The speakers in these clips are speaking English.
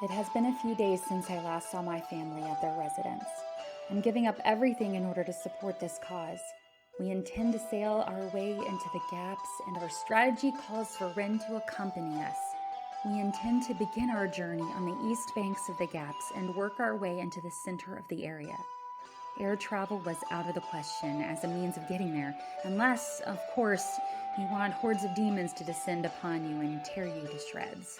It has been a few days since I last saw my family at their residence. I'm giving up everything in order to support this cause. We intend to sail our way into the gaps, and our strategy calls for Ren to accompany us. We intend to begin our journey on the east banks of the gaps and work our way into the center of the area. Air travel was out of the question as a means of getting there, unless, of course, you want hordes of demons to descend upon you and tear you to shreds.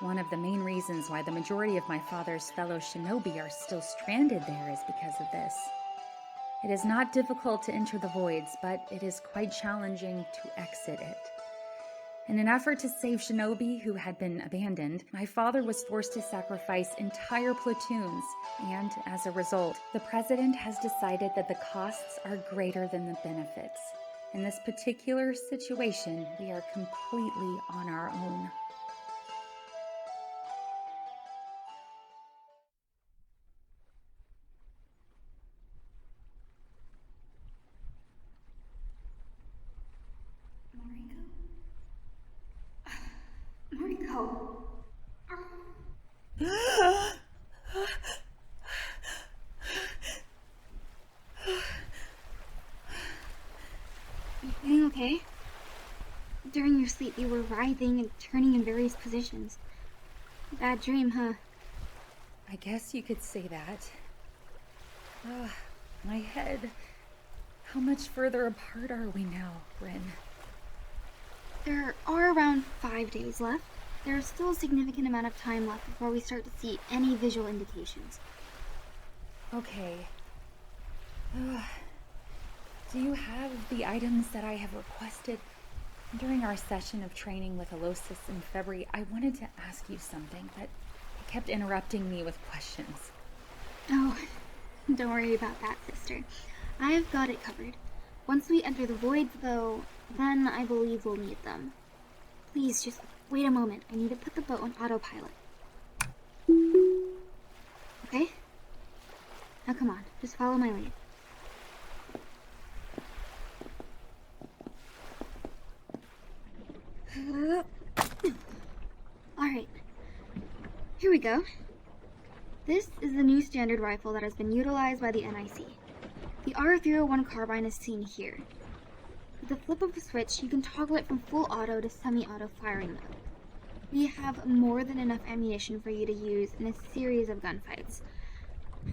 One of the main reasons why the majority of my father's fellow shinobi are still stranded there is because of this. It is not difficult to enter the voids, but it is quite challenging to exit it. In an effort to save shinobi who had been abandoned, my father was forced to sacrifice entire platoons, and as a result, the president has decided that the costs are greater than the benefits. In this particular situation, we are completely on our own. Mariko. You feeling okay? During your sleep, you were writhing and turning in various positions. Bad dream, huh? I guess you could say that. My head. How much further apart are we now, Ren? There are around 5 days left. There's still a significant amount of time left before we start to see any visual indications. Okay. Do you have the items that I have requested? During our session of training with Alosis and Febri, I wanted to ask you something, but it kept interrupting me with questions. Oh, don't worry about that, sister. I've got it covered. Once we enter the voids, though, then I believe we'll need them. Please, just wait a moment. I need to put the boat on autopilot. Okay? Now come on, just follow my lead. Alright, here we go. This is the new standard rifle that has been utilized by the NIC. The R301 carbine is seen here. With the flip of a switch, you can toggle it from full auto to semi-auto firing mode. We have more than enough ammunition for you to use in a series of gunfights.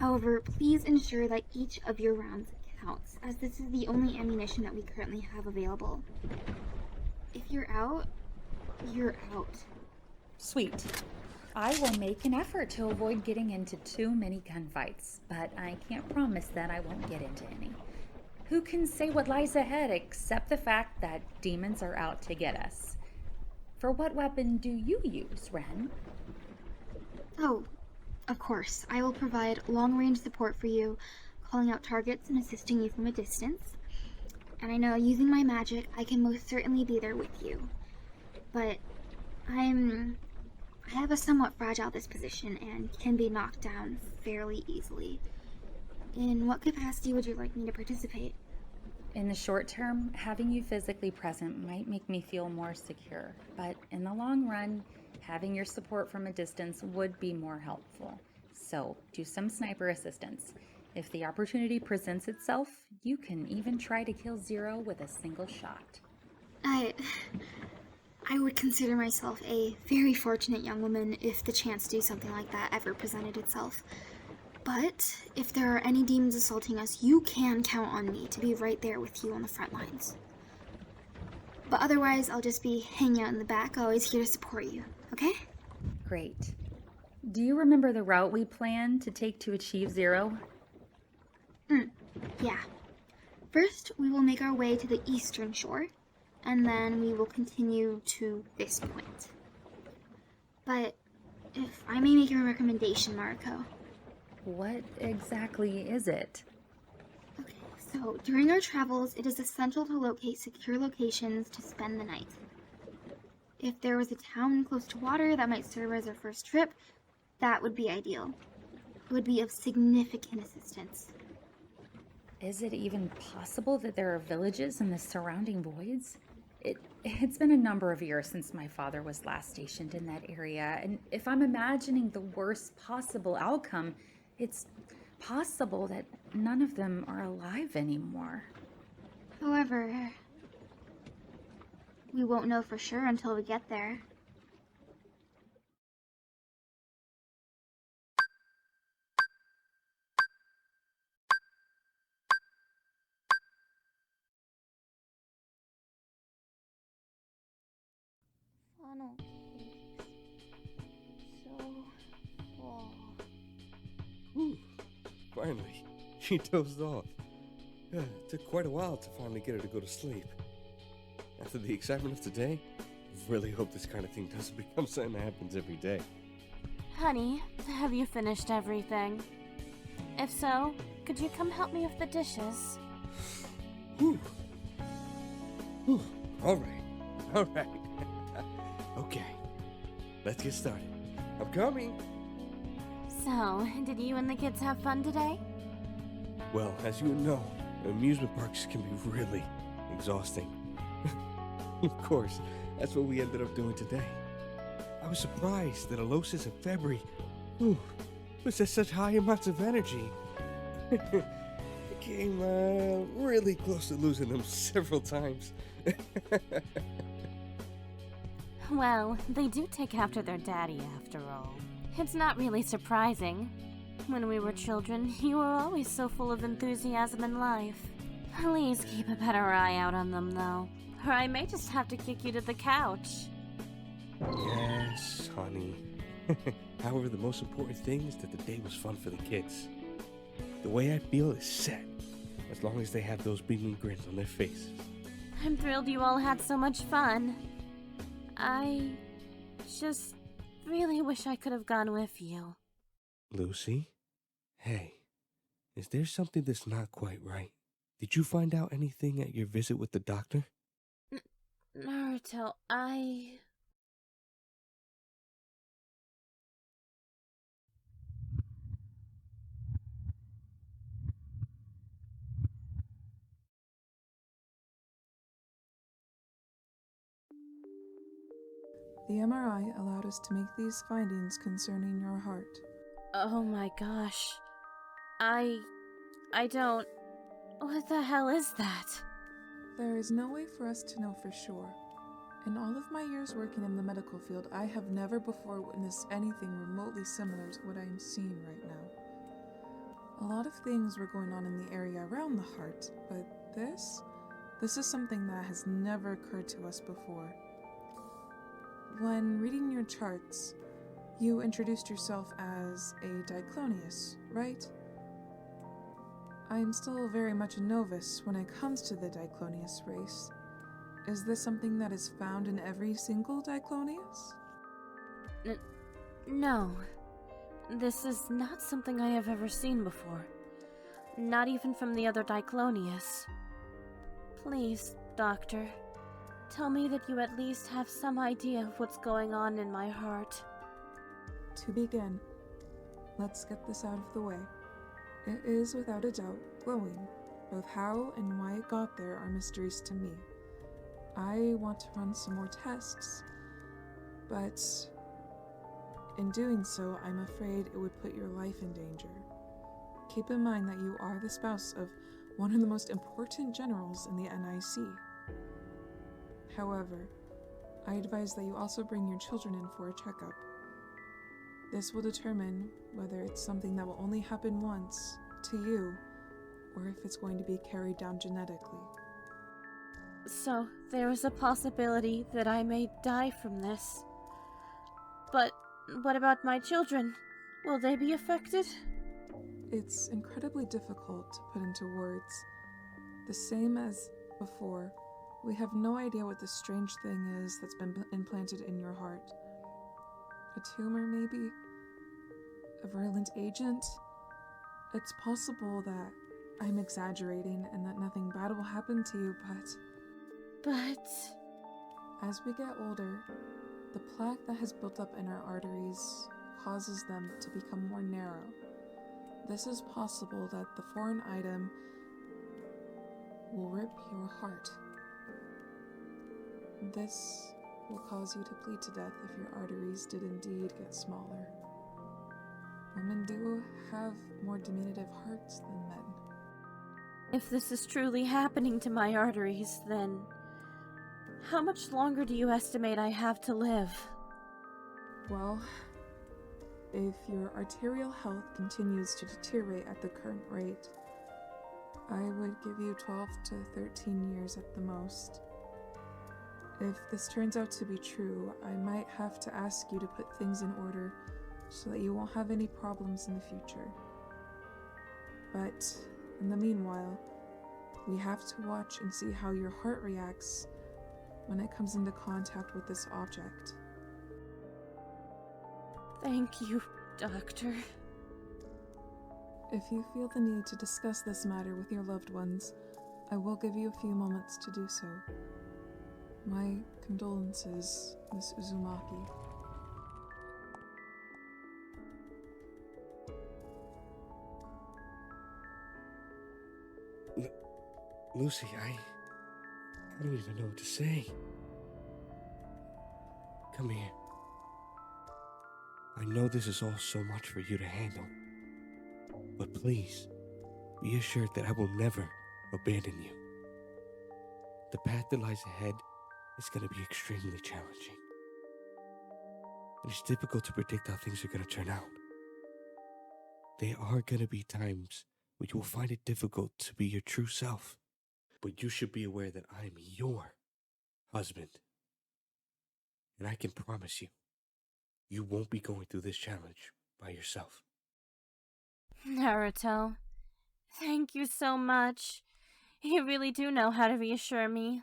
However, please ensure that each of your rounds counts, as this is the only ammunition that we currently have available. If you're out, you're out. Sweet. I will make an effort to avoid getting into too many gunfights, but I can't promise that I won't get into any. Who can say what lies ahead except the fact that demons are out to get us? For what weapon do you use, Ren? Oh, of course. I will provide long-range support for you, calling out targets and assisting you from a distance. And I know using my magic, I can most certainly be there with you. But I have a somewhat fragile disposition and can be knocked down fairly easily. In what capacity would you like me to participate? In the short term, having you physically present might make me feel more secure, but in the long run, having your support from a distance would be more helpful. So, do some sniper assistance. If the opportunity presents itself, you can even try to kill Zero with a single shot. I would consider myself a very fortunate young woman if the chance to do something like that ever presented itself. But if there are any demons assaulting us, you can count on me to be right there with you on the front lines. But otherwise, I'll just be hanging out in the back, always here to support you, okay? Great. Do you remember the route we planned to take to achieve Zero? Yeah. First, we will make our way to the eastern shore, and then we will continue to this point. But if I may make a recommendation, Mariko. What exactly is it? Okay, so during our travels, it is essential to locate secure locations to spend the night. If there was a town close to water that might serve as our first trip, that would be ideal. It would be of significant assistance. Is it even possible that there are villages in the surrounding voids? It's been a number of years since my father was last stationed in that area, and if I'm imagining the worst possible outcome, it's possible that none of them are alive anymore. However, we won't know for sure until we get there. Funnel cakes. So full. Whew. Finally, she dozed off. It took quite a while to finally get her to go to sleep. After the excitement of today, I really hope this kind of thing doesn't become something that happens every day. Honey, have you finished everything? If so, could you come help me with the dishes? Whew. Whew. All right. Okay, let's get started. I'm coming. So, did you and the kids have fun today? Well, as you know, amusement parks can be really exhausting. Of course, that's what we ended up doing today. I was surprised that Alosis and Febri possess such high amounts of energy. I came really close to losing them several times. Well, they do take after their daddy after all. It's not really surprising. When we were children, you were always so full of enthusiasm and life. Please keep a better eye out on them, though, or I may just have to kick you to the couch. Yes, honey. However, the most important thing is that the day was fun for the kids. The way I feel is set, as long as they have those beaming grins on their faces. I'm thrilled you all had so much fun. I just really wish I could have gone with you. Lucy? Hey, is there something that's not quite right? Did you find out anything at your visit with the doctor? Naruto, The MRI allowed us to make these findings concerning your heart. Oh my gosh. I don't... What the hell is that? There is no way for us to know for sure. In all of my years working in the medical field, I have never before witnessed anything remotely similar to what I am seeing right now. A lot of things were going on in the area around the heart, but this is something that has never occurred to us before. When reading your charts, you introduced yourself as a Diclonius, right? I am still very much a novice when it comes to the Diclonius race. Is this something that is found in every single Diclonius? No. This is not something I have ever seen before. Not even from the other Diclonius. Please, Doctor, tell me that you at least have some idea of what's going on in my heart. To begin, let's get this out of the way. It is without a doubt glowing. Both how and why it got there are mysteries to me. I want to run some more tests, but in doing so, I'm afraid it would put your life in danger. Keep in mind that you are the spouse of one of the most important generals in the NIC. However, I advise that you also bring your children in for a checkup. This will determine whether it's something that will only happen once to you, or if it's going to be carried down genetically. So, there is a possibility that I may die from this. But what about my children? Will they be affected? It's incredibly difficult to put into words. The same as before, we have no idea what this strange thing is that's been implanted in your heart. A tumor, maybe? A virulent agent? It's possible that I'm exaggerating and that nothing bad will happen to you, But... as we get older, the plaque that has built up in our arteries causes them to become more narrow. This is possible that the foreign item will rip your heart. This will cause you to bleed to death if your arteries did indeed get smaller. Women do have more diminutive hearts than men. If this is truly happening to my arteries, then how much longer do you estimate I have to live? Well, if your arterial health continues to deteriorate at the current rate, I would give you 12 to 13 years at the most. If this turns out to be true, I might have to ask you to put things in order so that you won't have any problems in the future. But in the meanwhile, we have to watch and see how your heart reacts when it comes into contact with this object. Thank you, Doctor. If you feel the need to discuss this matter with your loved ones, I will give you a few moments to do so. My condolences, Miss Uzumaki. Lucy, I don't even know what to say. Come here. I know this is all so much for you to handle, but please, be assured that I will never abandon you. The path that lies ahead is going to be extremely challenging. And it's difficult to predict how things are going to turn out. There are going to be times when you will find it difficult to be your true self. But you should be aware that I am your husband. And I can promise you, you won't be going through this challenge by yourself. Naruto, thank you so much. You really do know how to reassure me.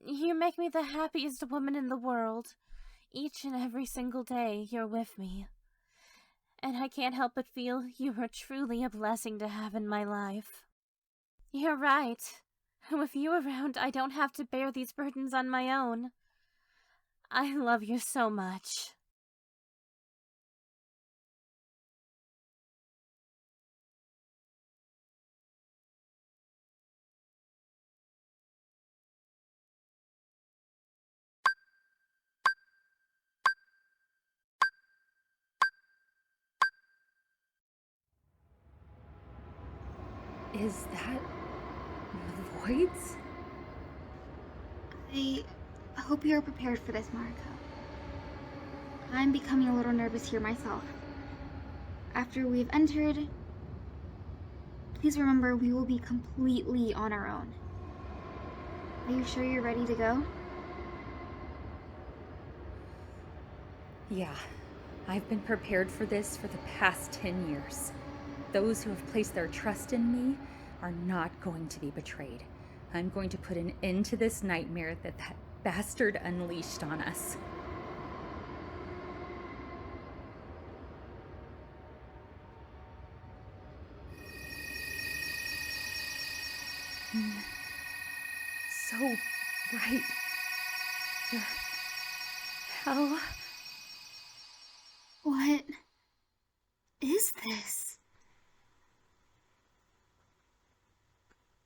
You make me the happiest woman in the world. Each and every single day you're with me. And I can't help but feel you are truly a blessing to have in my life. You're right. With you around, I don't have to bear these burdens on my own. I love you so much. Is that the voids? I hope you are prepared for this, Mariko. I'm becoming a little nervous here myself. After we've entered, please remember we will be completely on our own. Are you sure you're ready to go? Yeah, I've been prepared for this for the past 10 years. Those who have placed their trust in me are not going to be betrayed. I'm going to put an end to this nightmare that bastard unleashed on us. So bright. The hell? What is this?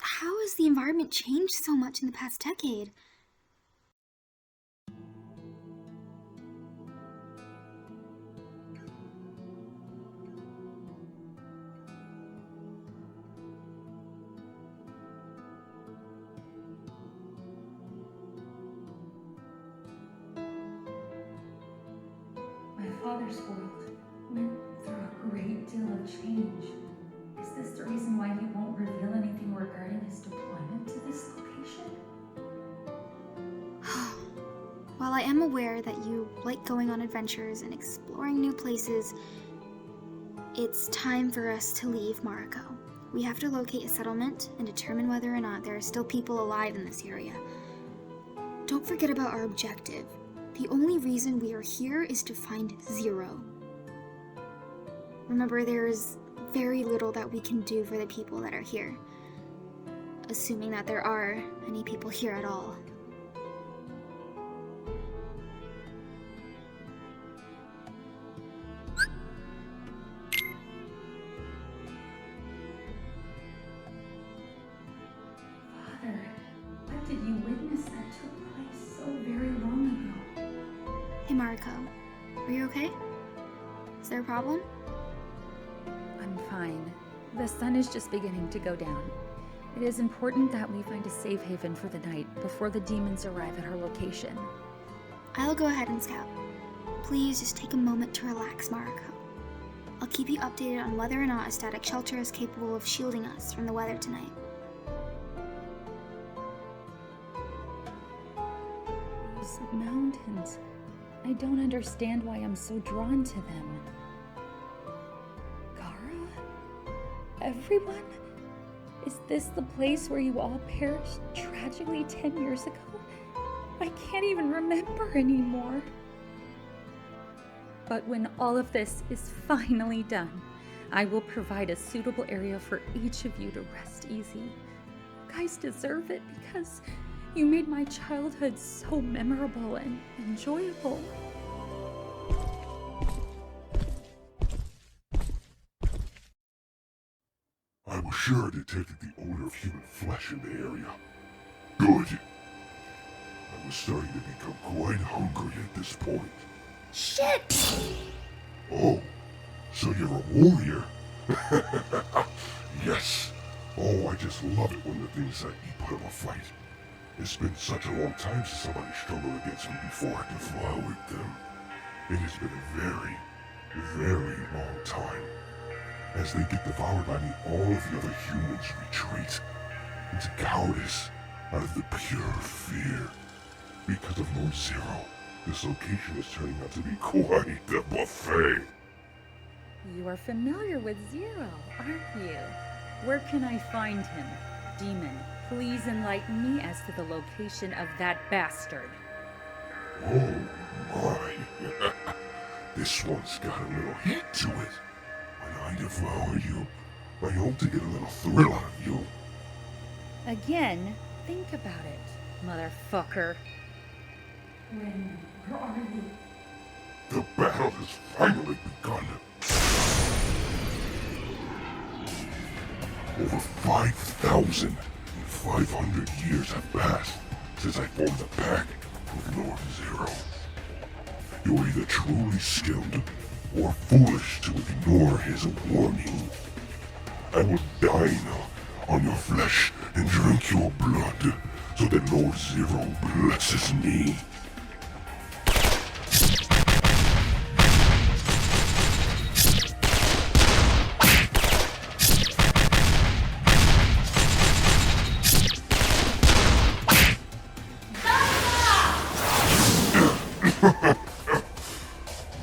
How has the environment changed so much in the past decade? My father's world went through a great deal of change. Is this the reason why he won't reveal anything regarding his deployment to this location? While I am aware that you like going on adventures and exploring new places, it's time for us to leave Mariko. We have to locate a settlement and determine whether or not there are still people alive in this area. Don't forget about our objective. The only reason we are here is to find Zero. Remember, there is very little that we can do for the people that are here. Assuming that there are any people here at all. Father, did you witness that took place so very long ago? Hey Mariko, are you okay? Is there a problem? I'm fine. The sun is just beginning to go down. It is important that we find a safe haven for the night before the demons arrive at our location. I'll go ahead and scout. Please just take a moment to relax, Mariko. I'll keep you updated on whether or not a static shelter is capable of shielding us from the weather tonight. These mountains, I don't understand why I'm so drawn to them. Kara? Everyone? Is this the place where you all perished tragically 10 years ago? I can't even remember anymore. But when all of this is finally done, I will provide a suitable area for each of you to rest easy. You guys deserve it because you made my childhood so memorable and enjoyable. I was sure I detected the odor of human flesh in the area. Good. I was starting to become quite hungry at this point. Shit! Oh, so you're a warrior? Yes. Oh, I just love it when the things I eat put up a fight. It's been such a long time since somebody struggled against me before I devoured them. It has been a very, very long time. As they get devoured by me, all of the other humans retreat into cowardice out of the pure fear. Because of Lord Zero, this location is turning out to be quite the buffet. You are familiar with Zero, aren't you? Where can I find him? Demon, please enlighten me as to the location of that bastard. Oh my. This one's got a little heat to it. When I devour you, I hope to get a little thrill out of you. Again, think about it, motherfucker. Where are you? The battle has finally begun. Over 5,500 years have passed since I formed a pact with Lord Zero. You're either truly skilled or foolish to ignore his warning. I will dine on your flesh and drink your blood so that Lord Zero blesses me.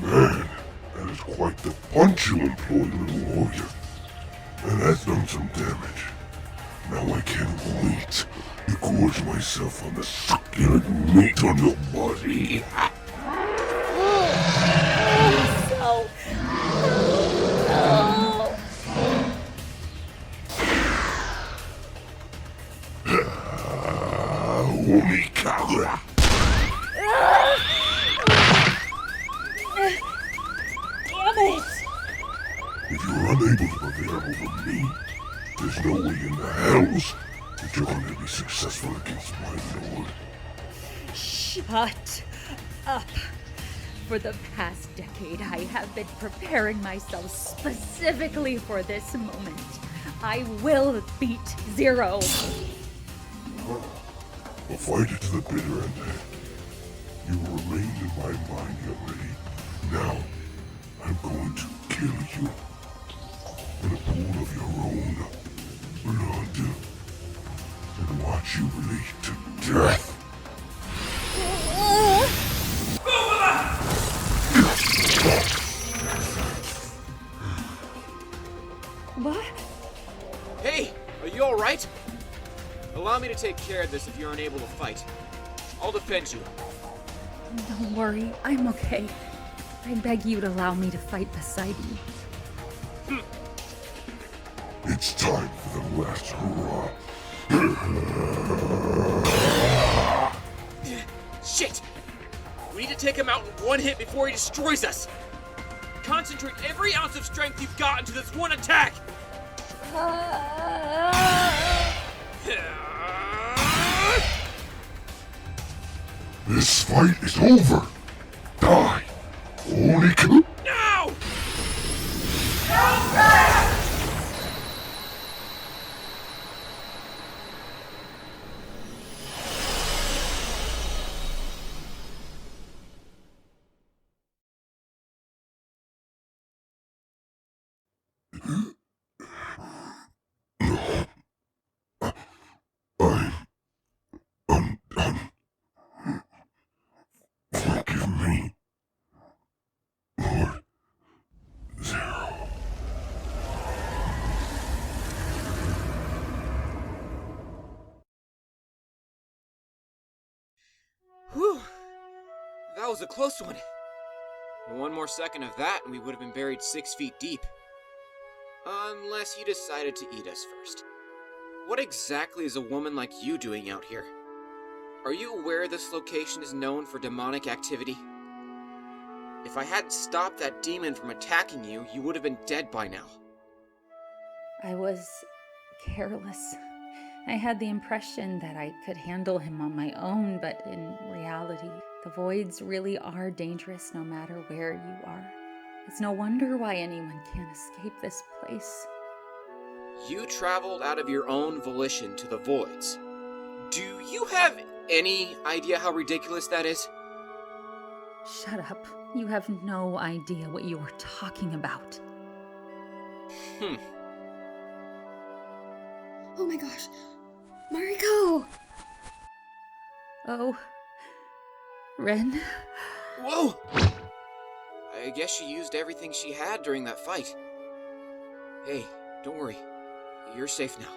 Man, that is quite the punch you employ, little warrior. And that's done some damage. Now I can't wait to gorge myself on the succulent meat on your body. Omikawa. Damn it! If you're unable to prevail over me, there's no way in the hells that you're going to be successful against my lord. Shut up. For the past decade, I have been preparing myself specifically for this moment. I will beat Zero. We'll fight it to the bitter end. You will remain in my mind, young lady. Now, I'm going to kill you in a pool of your own blood and watch you bleed to death. What? Hey, are you alright? Allow me to take care of this if you're unable to fight. I'll defend you. Don't worry, I'm okay. I beg you to allow me to fight beside you. It's time for the last hurrah. Shit! We need to take him out in one hit before he destroys us! Concentrate every ounce of strength you've got into this one attack! This fight is over. Die, Oniku. No! I'm undone. Forgive me, Lord Zero. Whew. That was a close one. One more second of that and we would have been buried 6 feet deep. Unless you decided to eat us first. What exactly is a woman like you doing out here? Are you aware this location is known for demonic activity? If I hadn't stopped that demon from attacking you, you would have been dead by now. I was careless. I had the impression that I could handle him on my own, but in reality, the voids really are dangerous no matter where you are. It's no wonder why anyone can't escape this place. You traveled out of your own volition to the voids. Do you have any idea how ridiculous that is? Shut up. You have no idea what you are talking about. Oh my gosh. Mariko! Oh. Ren. Whoa! I guess she used everything she had during that fight. Hey, don't worry. You're safe now.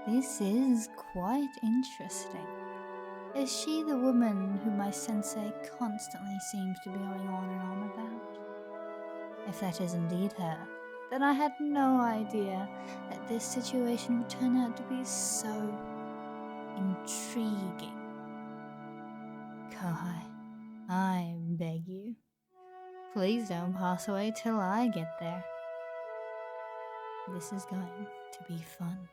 This is quite interesting. Is she the woman who my sensei constantly seems to be going on and on about? If that is indeed her, then I had no idea that this situation would turn out to be so intriguing. Kai, I beg you, please don't pass away till I get there. This is going to be fun.